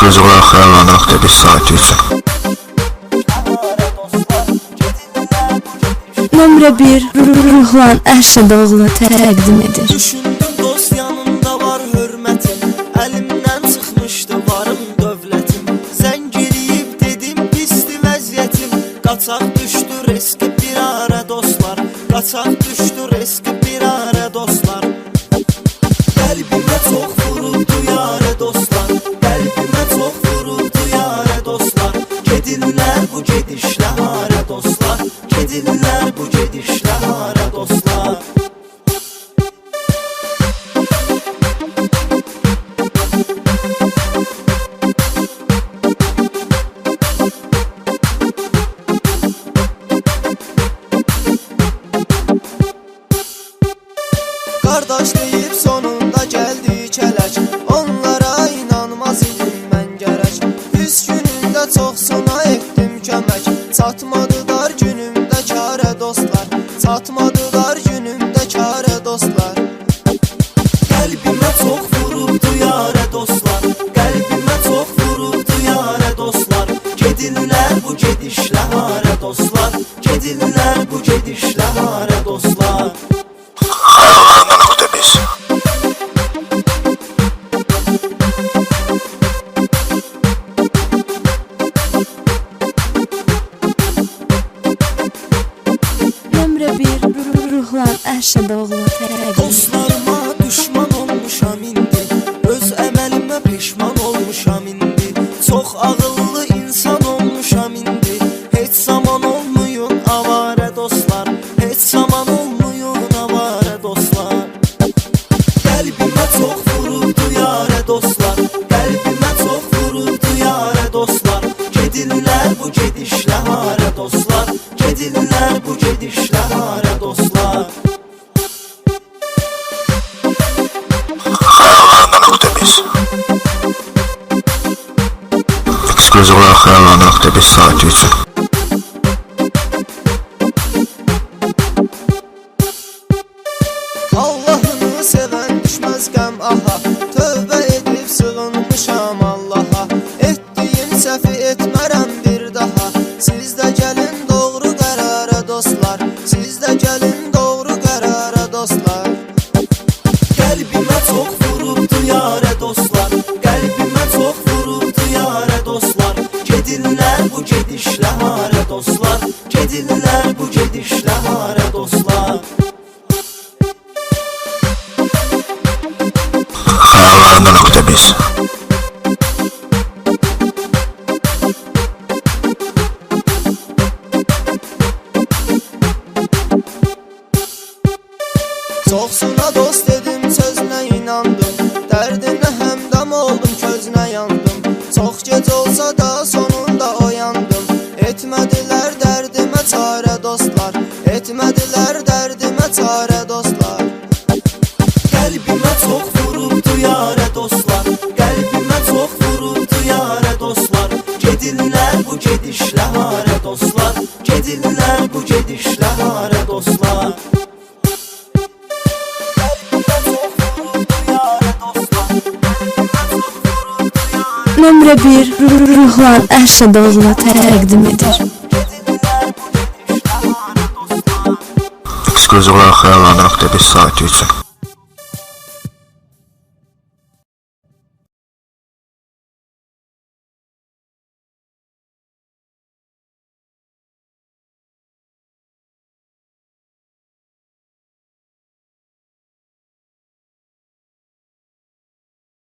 Ekskluziv olaraq xəyallanırıq saati üçün. Nömrə 1 Ruhlan Əşədoğlu təqdim edir. Düşündüm dost yanında var hörmətim, əlimdən çıxmışdı varım dövlətim. Sən giriyib dedim pisdi vəziyyətim, qaçaq düşdü riski bir ara dostlar, qaçaq düşdü riski bir ara dostlar. Qəlbimə çox vuruldu yarə dostlar, qəlbimə çox vuruldu yarə dostlar. Gedirlər bu gedişlə harə dostlar, gedirlər bu gedişlə harə dostlar. Qardaş deyib sonunda gəldi kələk, onlara inanmaz idim mən gərək. Üz günündə çoxsuna etdim kömək, çatmadılar günümdə karə dostlar, çatmadılar günümdə karə dostlar. Qəlbimə çox vuruldu yarə dostlar, qəlbimə çox vuruldu yarə dostlar. Gedirlər bu gedişlə harə dostlar, gedirlər bu gedişlə harə dostlar. Xəyallanırıq.biz Nömrə 1 Ruhlan Əşədoğlu təqdim edir. Dostlarıma düşman olmuşam indi, öz əməlimə peşman olmuşam indi. Çox ağıllı insan olmuşam indi, heç zaman olmayın avarə dostlar, heç zaman olmayın avarə dostlar. Qəlbimə çox vuruldu yarə dostlar, qəlbimə çox vuruldu yarə dostlar. Gedirlər bu gedişlə harə dostlar, gedirlər bu gedişlə harə dostlar. Xəyallanırıq.biz Ekskluziv olaraq xəyallanırıq saati üçün. Allah'ını seven düşmez qəm aha, tövbə edib sığınmışam Allaha. Etdiyim səhvi etmərəm bir daha, siz də gəlin doğru qərara dostlar, siz də gəlin doğru qərara dostlar. Qəlbimə çox vuruldu yarə dostlar, qəlbimə çox vuruldu yarə dostlar. Gedirlər bu gedişlə harə dostlar, gedirlər bu gedişlə harə dostlar. Xəyallanırıq.biz Çoxsuna dost dedim, sözünə inandım, dərdinə həmdəm oldum, közünə yandım. Çox gec olsa da sonunda oyandım, etmədilər dərdimə çarə dostlar, etmədilər dərdimə çarə dostlar. Qəlbimə çox vuruldu yarə dostlar, qəlbimə çox vuruldu yarə dostlar. Gedirlər bu gedişlə harə dostlar, gedirlər bu gedişlə harə dostlar. Nömrə 1 Ruhlan Əşədoğlu təqdim edir. Ekskluziv olaraq xəyallanırıq saati üçün.